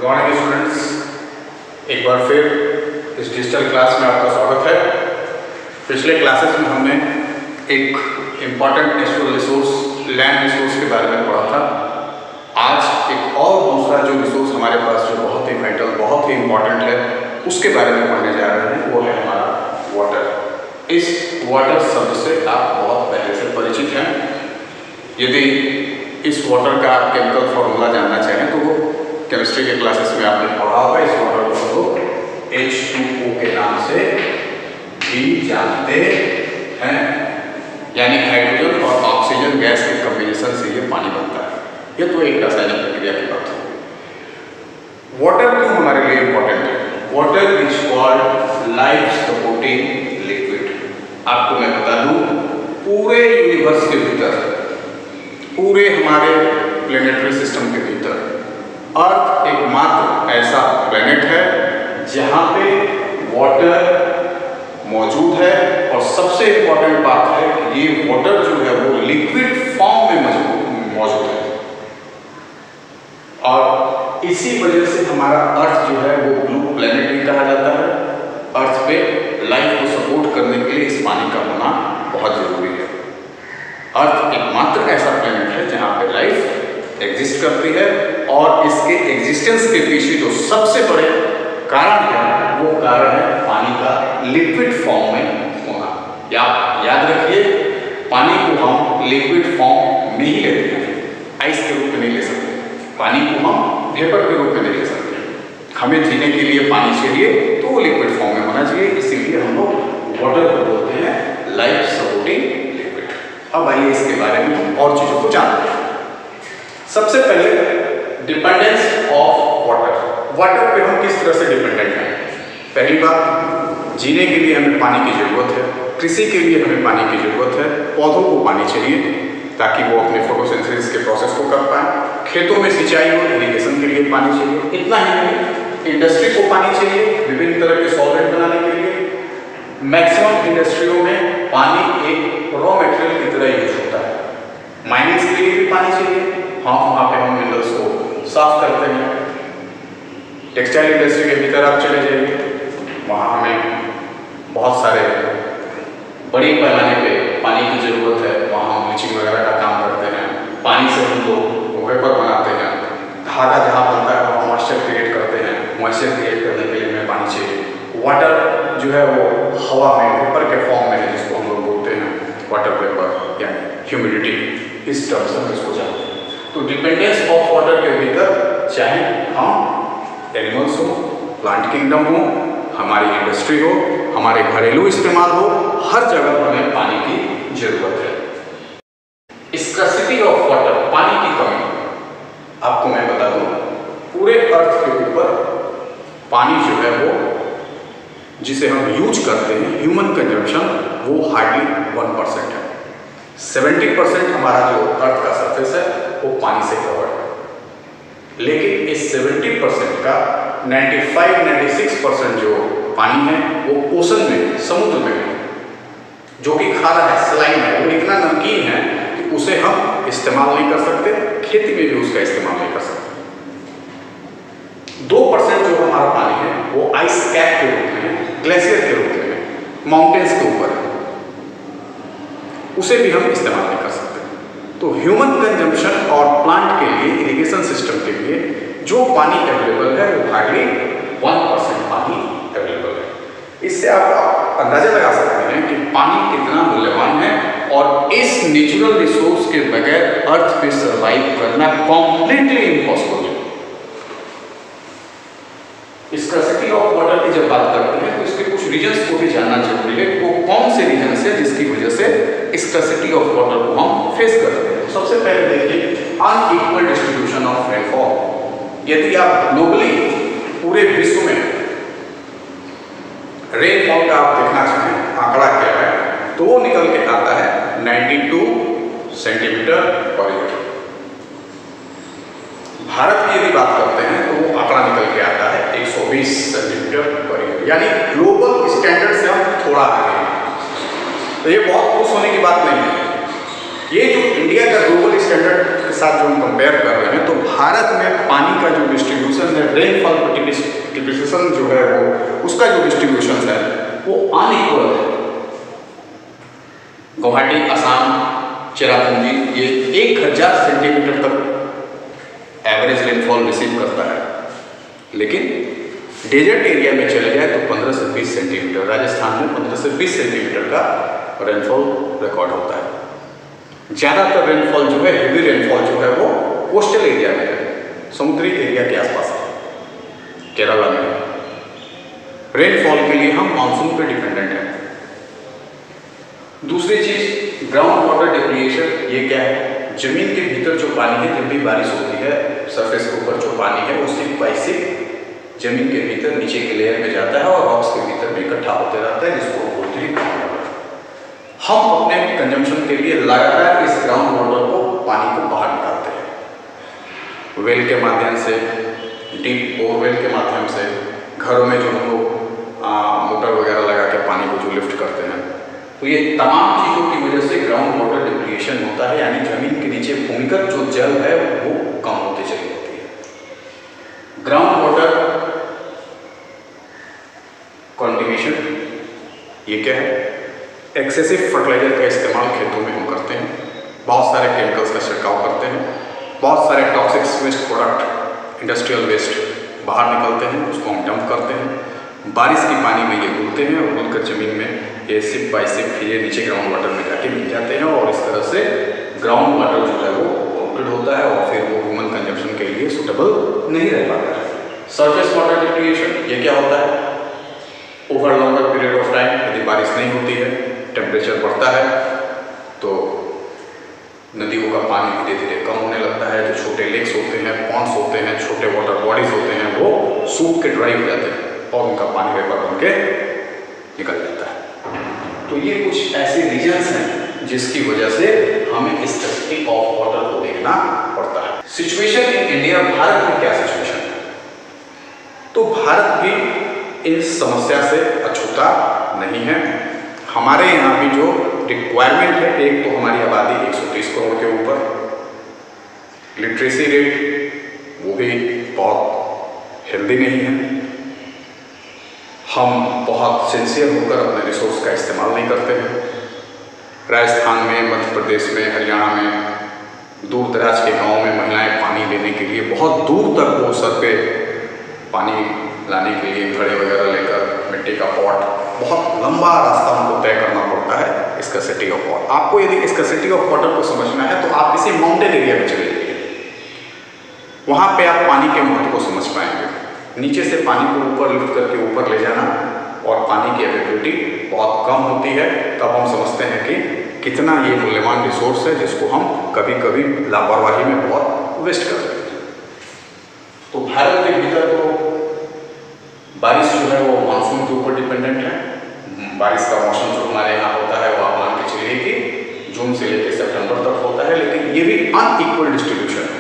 Good morning students, एक बार फिर इस डिजिटल क्लास में आपका स्वागत है। पिछले क्लासेस में हमने एक important natural resource land resource के बारे में पढ़ा था। आज एक और दूसरा जो रिसोर्स हमारे पास जो बहुत ही वाइटल, बहुत ही इम्पॉर्टेंट है, उसके बारे में पढ़ने जा रहे हैं। वो है हमारा वाटर। इस वाटर शब्द से आप बहुत पहले से परिचित हैं। यदि इस वाटर का आप केमिकल फॉर्मूला जानना चाहें तो वो केमिस्ट्री के क्लासेस में आपने पढ़ा होगा। इस वाटर को हम लोग H2O के नाम से भी जानते हैं, यानी हाइड्रोजन और ऑक्सीजन गैस के कॉम्बिनेशन से ये पानी बनता है। ये तो एक रासायनिक प्रक्रिया की बात है। वाटर क्यों हमारे लिए इम्पोर्टेंट है? Water is called life supporting liquid. आपको मैं बता दूं, पूरे यूनिवर्स के भीतर, पूरे हमारे प्लेनेटरी सिस्टम के भीतर अर्थ एकमात्र ऐसा प्लेनेट है जहाँ पे वाटर मौजूद है। और सबसे इम्पोर्टेंट बात है कि ये वाटर जो है वो लिक्विड फॉर्म में मौजूद है। और इसी वजह से हमारा अर्थ जो है वो ब्लू प्लेनेट भी कहा जाता है। अर्थ पे लाइफ को सपोर्ट करने के लिए इस पानी का होना बहुत जरूरी है। अर्थ एकमात्र ऐसा प्लेनेट है जहाँ पे लाइफ एग्जिस्ट करती है, और इसके एग्जिस्टेंस के पीछे जो सबसे बड़े कारण है वो कारण है पानी का लिक्विड फॉर्म में होना। याद रखिए, पानी को हम लिक्विड फॉर्म में ही लेते हैं, आइस के रूप में नहीं ले सकते। पानी को हम वेपर के रूप में नहीं ले सकते। हमें जीने के लिए पानी चाहिए तो वो लिक्विड फॉर्म में होना चाहिए। इसीलिए हम लोग वाटर को बोलते हैं लाइफ सपोर्टिंग लिक्विड। अब आइए इसके बारे में और चीजों को जानते हैं। सबसे पहले डिपेंडेंस ऑफ वाटर। वाटर पे हम किस तरह से डिपेंडेंट हैं? पहली बात, जीने के लिए हमें पानी की जरूरत है। कृषि के लिए हमें पानी की जरूरत है। पौधों को पानी चाहिए ताकि वो अपने फोटोसिंथेसिस के प्रोसेस को कर पाए। खेतों में सिंचाई और इरिगेशन के लिए पानी चाहिए। इतना ही नहीं, इंडस्ट्री को पानी चाहिए विभिन्न तरह के सॉल्वेंट बनाने के लिए। मैक्सिमम इंडस्ट्रियों में पानी एक रॉ मटेरियल की तरह यूज होता है। माइनिंग्स के लिए भी पानी चाहिए। हाँ, वहाँ पे हम मिनरल्स को साफ करते हैं। टेक्सटाइल इंडस्ट्री के भीतर आप चले जाइए, वहाँ हमें बहुत सारे बड़ी पैमाने पे पानी की ज़रूरत है। वहाँ हम ब्लीचिंग वगैरह का काम करते हैं। पानी से हम लोग वेपर बनाते हैं। धागा जहाँ बनता है वहाँ मॉइस्चर क्रिएट करते हैं। मॉइस्चर क्रिएट करने के लिए हमें पानी चाहिए। वाटर जो है वो हवा में वेपर के फॉर्म में है, जिसको हम लोग बोलते हैं वाटर वेपर यानी ह्यूमिडिटी। इस टर्म से हम इसको जानते हैं। तो डिपेंडेंस ऑफ वाटर के भीतर चाहे हम एनिमल्स हो, प्लांट किंगडम हो, हमारी इंडस्ट्री हो, हमारे घरेलू इस्तेमाल हो, हर जगह हमें पानी की जरूरत है। स्कार्सिटी ऑफ वाटर, पानी की कमी, आपको मैं बता दूं, पूरे अर्थ के ऊपर पानी जो है वो जिसे हम यूज करते हैं, ह्यूमन कंजम्पशन, वो हार्डली 1% है। 70% हमारा जो अर्थ का सरफेस है वो पानी से कवर्ड है। लेकिन इस 70% का 95-96% जो पानी है वो ओशन में, समुद्र में है, जो कि खारा है, सलाइन है। वो इतना नमकीन है कि उसे हम इस्तेमाल नहीं कर सकते, खेती में भी उसका इस्तेमाल नहीं कर सकते। 2% जो हमारा पानी है वो आइस कैप के रूप में है, ग्लेशियर के रूप में है, माउंटेन्स के ऊपर है, उसे भी हम इस्तेमाल नहीं कर सकते। तो ह्यूमन कंजम्पशन और प्लांट के लिए, इरिगेशन सिस्टम के लिए जो पानी अवेलेबल है वो हार्डली 1% पानी अवेलेबल है। इससे आप अंदाजा लगा सकते हैं कि पानी कितना मूल्यवान है, और इस नेचुरल रिसोर्स के बगैर अर्थ पे सर्वाइव करना कॉम्प्लीटली इम्पॉसिबल है। स्कार्सिटी ऑफ वाटर की जब बात करते हैं तो इसके कुछ रीजन्स को भी जानना जरूरी है। वो कौन से रीजन्स है जिसकी वजह से स्कार्सिटी ऑफ वाटर को हम फेस करते हैं। सबसे पहले देखिए, अनइक्वल डिस्ट्रीब्यूशन ऑफ रेनफॉल। यदि आप ग्लोबली पूरे विश्व में रेनफॉल का आप देखना चाहें, आंकड़ा क्या है, तो वो निकल के आता है 92 सेंटीमीटर पर ईयर। भारत की यदि बात करते हैं तो वो आंकड़ा निकल के आता है 120 सेंटीमीटर पर ईयर, यानी ग्लोबल स्टैंडर्ड से हम थोड़ा आगे हैं। तो ये बहुत खुश होने की बात नहीं है। ये जो इंडिया का ग्लोबल स्टैंडर्ड के साथ जो हम कंपेयर कर रहे हैं, तो भारत में पानी का जो डिस्ट्रीब्यूशन है, रेनफॉल प्रेसिपिटेशन जो है वो उसका जो डिस्ट्रीब्यूशन है वो अनइक्वल है। गुवाहाटी, असम, चेरापूंजी ये 1000 सेंटीमीटर तक एवरेज रेनफॉल रिसीव करता है, लेकिन डेजर्ट एरिया में चले जाए तो 15 से 20 सेंटीमीटर, राजस्थान में 15 से 20 सेंटीमीटर का रेनफॉल रिकॉर्ड होता है। ज़्यादातर रेनफॉल जो है, हेवी रेनफॉल जो है वो कोस्टल एरिया में है, समुद्री एरिया के आसपास है। केरला में रेनफॉल के लिए हम मानसून पे डिपेंडेंट हैं। दूसरी चीज ग्राउंड वाटर डिप्लीशन, ये क्या है? जमीन के भीतर जो पानी है, जब भी बारिश होती है, सरफेस के ऊपर जो पानी है वो सिर्फ बाई सिर्फ जमीन के भीतर नीचे के लेयर में जाता है और रॉक्स के भीतर भी इकट्ठा होते रहता है, जिसको बोलते हैं ग्राउंड वाटर। हम अपने कंजम्पशन के लिए लगातार इस ग्राउंड वाटर को, पानी को बाहर निकालते हैं, वेल के माध्यम से, डीप बोरवेल के माध्यम से, घरों में जो हम लोग मोटर वगैरह लगा के पानी को जो लिफ्ट करते हैं। तो ये तमाम चीज़ों की वजह से ग्राउंड वाटर डिप्लीशन होता है, यानी जमीन के नीचे भूमिगत जो जल है वो कम होती चली जाती है। ग्राउंड वाटर कंटिन्यूएशन, ये क्या है? एक्सेसिव फर्टिलाइजर का इस्तेमाल खेतों में हम करते हैं, बहुत सारे केमिकल्स का छिड़काव करते हैं, बहुत सारे toxic waste product, industrial waste बाहर निकलते हैं, उसको हम डंप करते हैं, बारिश के पानी में ये घुलते हैं और घुलकर जमीन में ये सिप बाई सिप ये नीचे ग्राउंड वाटर में जाके मिल जाते हैं और इस तरह से ग्राउंड वाटर जो है वो पॉल्यूटेड होता है और फिर वो ह्यूमन कंजम्पशन के लिए सूटेबल नहीं रह पाता है। सरफेस वाटर डिप्लीशन, ये क्या होता है? Over longer period of time यदि बारिश नहीं होती है, टेम्परेचर बढ़ता है, तो नदियों का पानी धीरे धीरे कम होने लगता है। जो छोटे लेक्स होते हैं, पॉन्ड्स होते हैं, छोटे वाटर बॉडीज होते हैं, वो सूख के ड्राई हो जाते हैं और उनका पानी वेपर बन के निकल जाता है। तो ये कुछ ऐसे रीजन्स हैं जिसकी वजह से हमें स्कैर्सिटी ऑफ वाटर को देखना पड़ता है। सिचुएशन इन इंडिया, भारत में क्या सिचुएशन है? तो भारत भी इस समस्या से अछूता नहीं है। हमारे यहाँ भी जो रिक्वायरमेंट है, एक तो हमारी आबादी 130 करोड़ के ऊपर, लिटरेसी रेट वो भी बहुत हेल्दी नहीं है, हम बहुत सिंसियर होकर अपने रिसोर्स का इस्तेमाल नहीं करते हैं। राजस्थान में, मध्य प्रदेश में, हरियाणा में दूर दराज के गांव में महिलाएं पानी लेने के लिए बहुत दूर तक वो सर पे पानी लाने के लिए घड़े वगैरह लेकर, मिट्टी का पॉट, बहुत लंबा रास्ता उनको तय करना पड़ता है स्कैर्सिटी ऑफ वाटर। आपको यदि स्कैर्सिटी ऑफ वाटर को समझना है तो आप किसी माउंटेन एरिया में चले जाइए, वहाँ पे आप पानी के महत्व को समझ पाएंगे। नीचे से पानी को ऊपर लिफ्ट करके ऊपर ले जाना और पानी की अवेलेबिलिटी बहुत कम होती है, तब हम समझते हैं कि कितना ये मूल्यवान रिसोर्स है जिसको हम कभी कभी लापरवाही में बहुत वेस्ट कर देते हैं। तो भारत के भीतर तो बारिश जो है वो मानसून के ऊपर डिपेंडेंट है। बारिश का मौसम जो हमारे यहाँ होता है वो आप मान के चलिए कि जून से लेकर सितंबर तक होता है, लेकिन ये भी अनइक्वल डिस्ट्रीब्यूशन है।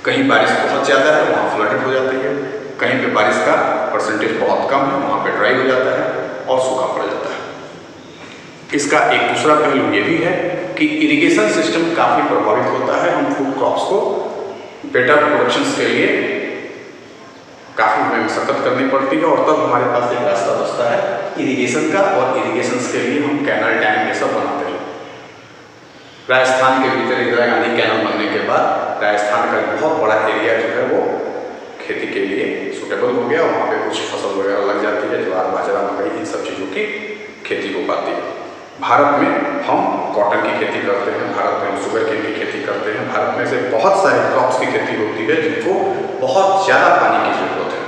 कहीं बारिश बहुत ज़्यादा है, वहाँ फ्लडेड हो जाती है, कहीं पे बारिश का परसेंटेज बहुत कम है, वहाँ पे ड्राई हो जाता है और सूखा पड़ जाता है। इसका एक दूसरा पहलू ये भी है कि इरिगेशन सिस्टम काफ़ी प्रभावित होता है। हम फूड क्रॉप्स को बेटर प्रोडक्शंस के लिए काफ़ी हमें मशक्कत करनी पड़ती है और तब हमारे पास एक रास्ता बचता है इरिगेशन का, और इरिगेशन के लिए हम कैनल, डैम ये सब बनाते हैं। राजस्थान के भीतर इंदिरा गांधी कैनल बनने के बाद राजस्थान का बहुत बड़ा एरिया जो है वो खेती के लिए सूटेबल हो गया, वहाँ पे कुछ फसल वगैरह लग जाती है, ज्वार, बाजरा, मकई, इन सब चीज़ों की खेती हो पाती है। भारत में हम कॉटन की खेती करते हैं, भारत में हम शुगर केन की खेती करते हैं, भारत में से बहुत सारे क्रॉप्स की खेती होती है जिनको बहुत ज़्यादा पानी की ज़रूरत है,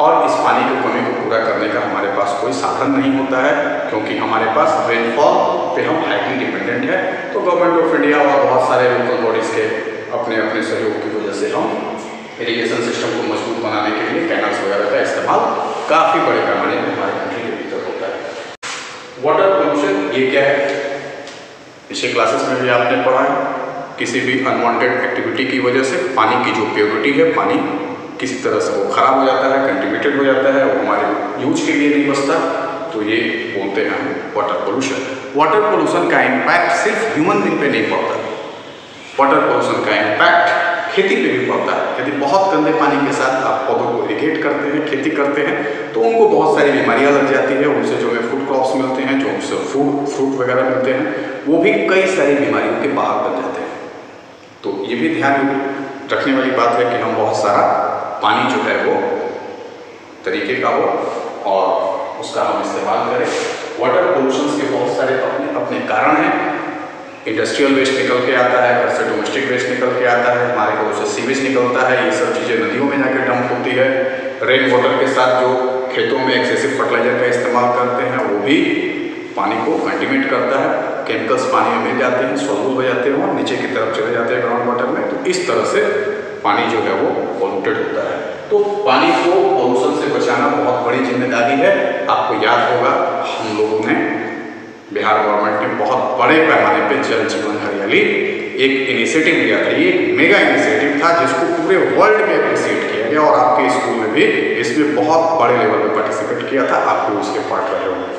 और इस पानी की कमी को पूरा करने का हमारे पास कोई साधन नहीं होता है, क्योंकि हमारे पास रेनफॉल पे हम हाईली डिपेंडेंट है। तो गवर्नमेंट ऑफ इंडिया और बहुत सारे लोकल बॉडीज़ के अपने अपने सहयोग की वजह से हम इरिगेशन सिस्टम को मजबूत बनाने के लिए कैनल्स वगैरह का इस्तेमाल काफ़ी बड़े पैमाने में हमारे कंट्री के भीतर होता है। वाटर पोल्यूशन, ये क्या है? पिछले क्लासेस में भी आपने पढ़ा है, किसी भी अनवांटेड एक्टिविटी की वजह से पानी की जो प्योरिटी है, पानी किसी तरह से वो खराब हो जाता है, कंटेमिनेटेड हो जाता है, वो हमारे यूज के लिए नहीं बचता, तो ये बोलते हैं हम वाटर पोल्यूशन। वाटर पोल्यूशन का इम्पैक्ट सिर्फ ह्यूमन बीइंग पे नहीं पड़ता, वाटर पोल्यूशन का इम्पैक्ट खेती पे भी पड़ता है। यदि बहुत गंदे पानी के साथ आप पौधों को इरिगेट करते हैं, खेती करते हैं, तो उनको बहुत सारी बीमारियां लग जाती है। उनसे जो हमें फूड क्रॉप्स मिलते हैं, जो उनसे फ्रूट वगैरह मिलते हैं, वो भी कई सारी बीमारियों के बाहर बन जाते हैं। तो ये भी ध्यान रखने वाली बात है कि हम बहुत सारा पानी जो है वो तरीके का हो और उसका हम इस्तेमाल करें। वाटर पोल्यूशन के बहुत सारे अपने अपने कारण हैं। इंडस्ट्रियल वेस्ट निकल के आता है, घर से डोमेस्टिक वेस्ट निकल के आता है, हमारे घरों से सीवेज निकलता है, ये सब चीज़ें नदियों में जाकर डंप होती है। रेन वाटर के साथ जो खेतों में एक्सेसिव फर्टिलाइजर का इस्तेमाल करते हैं, वो भी पानी को कंटिमेट करता है। केमिकल्स पानी में मिल जाते हैं, सॉल्यूबल हो जाते हैं और नीचे की तरफ चले जाते हैं ग्राउंड वाटर में। तो इस तरह से पानी जो है वो पॉल्यूटेड होता है। तो पानी को पॉल्यूशन से बचाना बहुत बड़ी जिम्मेदारी है। आपको याद होगा, हम लोगों ने, बिहार गवर्नमेंट ने बहुत बड़े पैमाने पे जल जीवन हरियाली एक इनिशिएटिव लिया था। ये एक मेगा इनिशिएटिव था जिसको पूरे वर्ल्ड में अप्रिशिएट किया गया और आपके स्कूल में भी इसमें बहुत बड़े लेवल पे पार्टिसिपेट किया था। आप भी उसके पार्ट रहे होंगे।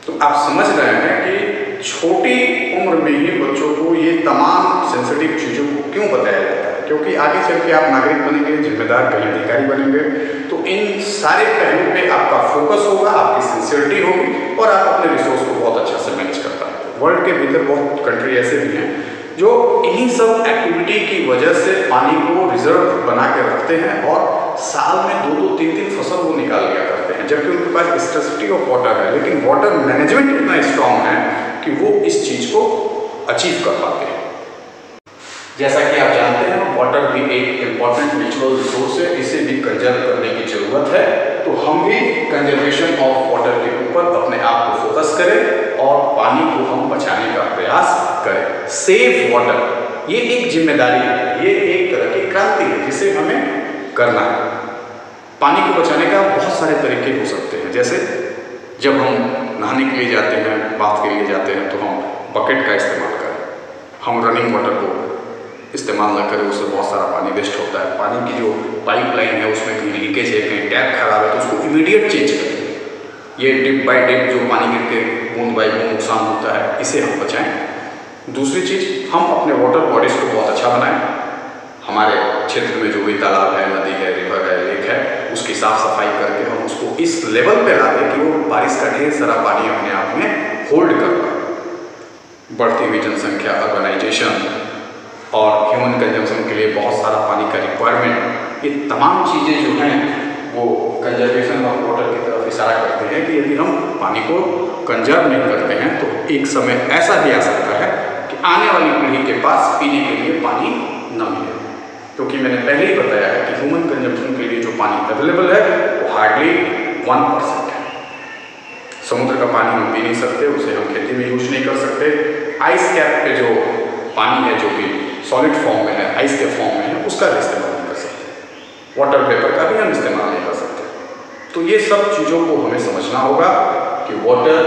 तो आप समझ रहे हैं कि छोटी उम्र में ही बच्चों को ये तमाम सेंसिटिव चीज़ों को क्यों बताया जाता है, क्योंकि आगे चल के आप नागरिक बनेंगे, जिम्मेदार कहीं अधिकारी बनेंगे, तो इन सारे पहलुओं पे आपका फोकस होगा, आपकी सिंसियरिटी होगी और आप अपने रिसोर्स को बहुत अच्छा से मैनेज कर पाएंगे। वर्ल्ड के भीतर बहुत कंट्री ऐसे भी हैं जो इन्हीं सब एक्टिविटी की वजह से पानी को रिजर्व बना के रखते हैं और साल में 2-2, 3-3 फसल वो निकाल लिया करते हैं, जबकि उनके पास स्कैर्सिटी ऑफ वाटर है, लेकिन वाटर मैनेजमेंट इतना स्ट्रांग है कि वो इस चीज़ को अचीव कर पाते हैं। जैसा कि आप जानते हैं, वाटर भी एक इम्पॉर्टेंट नेचुरल रिसोर्स है, इसे भी कंजर्व करने की जरूरत है। तो हम भी कंजर्वेशन ऑफ वाटर के ऊपर अपने आप को फोकस करें और पानी को हम बचाने का प्रयास करें। सेव वाटर, ये एक जिम्मेदारी है, ये एक तरह की क्रांति है जिसे हमें करना है। पानी को बचाने का बहुत सारे तरीके हो सकते हैं। जैसे जब हम नहाने के लिए जाते हैं, बाथ के लिए जाते हैं, तो हम बकेट का इस्तेमाल करें, हम रनिंग वाटर को इस्तेमाल न करें, उससे बहुत सारा पानी वेस्ट होता है। पानी की जो पाइपलाइन है उसमें कहीं लीकेज है, कहीं टैप खराब है, तो उसको इमीडिएट चेंज करें। ये डिप बाय डिप जो पानी गिर के बूंद बाय बूंद नुकसान होता है, इसे हम बचाएं। दूसरी चीज़, हम अपने वाटर बॉडीज़ को बहुत अच्छा बनाएं। हमारे क्षेत्र में जो भी तालाब है, नदी है, रिवर है, लेक है, उसकी साफ सफाई करके हम उसको इस लेवल पे ला दें कि वो बारिश का ढेर सारा पानी अपने आप में होल्ड कर पाए। बढ़ती हुई जनसंख्या, अर्बनाइजेशन और ह्यूमन कंजम्पशन के लिए बहुत सारा पानी का रिक्वायरमेंट, ये तमाम चीज़ें जो हैं वो कंजर्वेशन ऑफ वाटर की तरफ इशारा करते हैं कि यदि हम पानी को कंजर्व नहीं करते हैं तो एक समय ऐसा भी आ सकता है कि आने वाली पीढ़ी के पास पीने के लिए पानी न मिले। क्योंकि मैंने पहले ही बताया है कि ह्यूमन कंजम्पशन के लिए जो पानी अवेलेबल है वो हार्डली 1% है। समुद्र का पानी हम पी नहीं सकते, उसे हम खेती में यूज नहीं कर सकते। आइस कैप पे जो पानी है, जो कि सॉलिड फॉर्म में है, आइस के फॉर्म में है, उसका भी इस्तेमाल नहीं कर सकते। वाटर वेपर का भी हम इस्तेमाल नहीं कर सकते। तो ये सब चीज़ों को हमें समझना होगा कि वाटर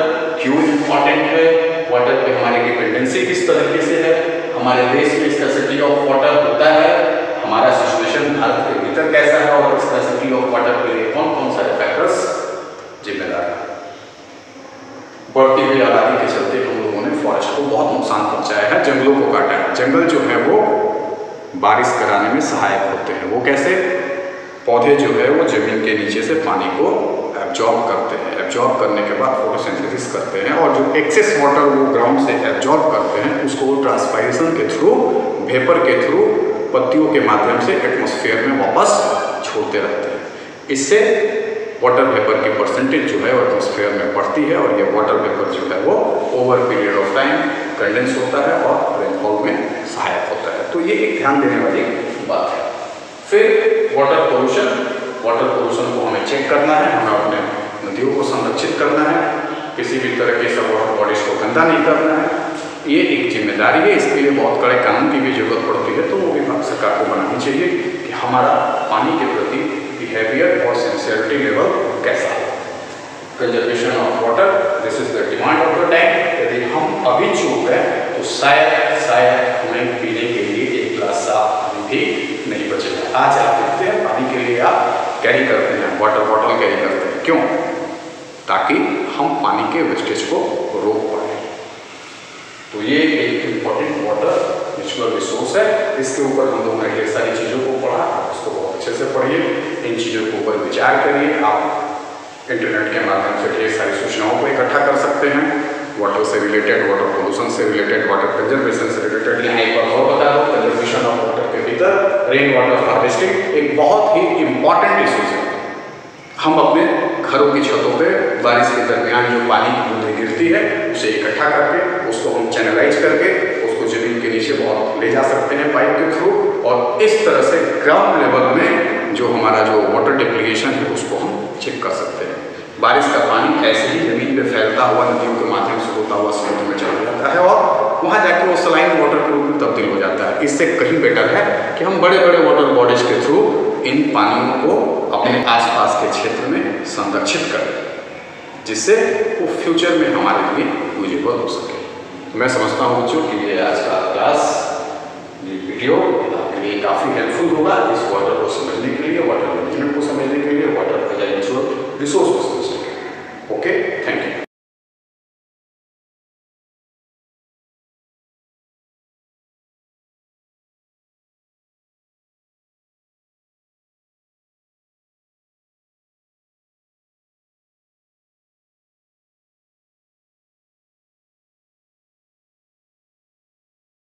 क्यों इम्पॉर्टेंट है, वाटर पे हमारी डिपेंडेंसी किस तरीके से है, हमारे देश में स्कैर्सिटी ऑफ वाटर होता है, हमारा सिचुएशन भारत के भीतर कैसा है और स्कैर्सिटी ऑफ वाटर के लिए कौन कौन सारे फैक्टर्स जिम्मेदार हैं। बढ़ती हुई आबादी के चलते हम लोगों ने फॉरेस्ट को बहुत नुकसान पहुंचाया है, जंगलों को काटा है। जंगल जो है वो बारिश कराने में सहायक होते हैं। वो कैसे? पौधे जो है वो जमीन के नीचे से पानी को एब्जॉर्ब करते हैं, एब्जॉर्ब करने के बाद फोटोसिंथेसिस करते हैं और जो एक्सेस वाटर वो ग्राउंड से एब्जॉर्ब करते हैं उसको ट्रांसपायरेशन के थ्रू, वेपर के थ्रू, पत्तियों के माध्यम से एटमॉस्फेयर में वापस छोड़ते रहते हैं। इससे वाटर वेपर की परसेंटेज जो है वो एटमॉस्फेयर में बढ़ती है और ये वाटर वेपर जो है वो over period of time condense होता है और रेनफॉल में सहायक होता है। तो ये एक ध्यान देने वाली बात है। फिर वाटर पोल्यूशन को हमें चेक करना है, हमें अपने नदियों को संरक्षित करना है, किसी भी तरह के सब वाटर बॉडीज को गंदा नहीं करना है। ये एक जिम्मेदारी है, इसके लिए बहुत कड़े कानून की भी जरूरत पड़ती है। तो वो भी सरकार को बनानी चाहिए कि हमारा पानी के प्रति बिहेवियर और सिंसियरिटी लेवल कैसा है। Conservation of water, this is the demand of the time. यदि हम अभी चूक गए तो शायद हमें पीने के लिए एक गिलास साफ पानी भी नहीं बचेगा। आज आप देखते हैं पानी के लिए आप कैरी करते हैं, वाटर बॉटल कैरी करते हैं, क्यों? ताकि हम पानी के वेस्टेज को रोक पाए। तो ये एक इम्पॉर्टेंट वाटर नेचुरल रिसोर्स है। इसके ऊपर हम लोगों ने ढेर सारी चीज़ों को पढ़ा, आप इसको बहुत अच्छे से पढ़िए, इन चीज़ों के ऊपर विचार करिए। आप इंटरनेट के माध्यम से ढेर सारी सूचनाओं को इकट्ठा कर सकते हैं, वाटर से रिलेटेड, वाटर पोल्यूशन से रिलेटेड, वाटर कंजर्वेशन से रिलेटेड। यहाँ एक बार और बता दो, कंजर्वेशन ऑफ वाटर के भीतर रेन वाटर हार्वेस्टिंग एक बहुत ही इम्पॉर्टेंट इशूज है। हम अपने घरों की छतों पे बारिश के दरमियान जो पानी की बूंदें गिरती है उसे इकट्ठा करके उसको हम चैनलाइज करके उसको जमीन के नीचे बहुत ले जा सकते हैं पाइप के थ्रू, और इस तरह से ग्राउंड लेवल में जो हमारा जो वाटर डिप्लीशन है उसको हम चेक कर सकते हैं। बारिश का पानी ऐसे ही जमीन पे फैलता हुआ नदियों के माध्यम से होता हुआ समुद्र में चला जाता है और वहाँ जाके वो सलाइन वाटर के रूप में तब्दील हो जाता है। इससे कहीं बेटर है कि हम बड़े बड़े वाटर बॉडीज के थ्रू इन पानियों को अपने आसपास के क्षेत्र में संरक्षित करें, जिससे वो फ्यूचर में हमारे लिए यूजेबल हो सके। मैं समझता हूँ बच्चों कि ये आज का क्लास, ये वीडियो आपके लिए काफ़ी हेल्पफुल होगा इस वाटर को समझने के लिए, वाटर मैनेजमेंट को समझने के लिए, वाटर का नेचुरल रिसोर्स को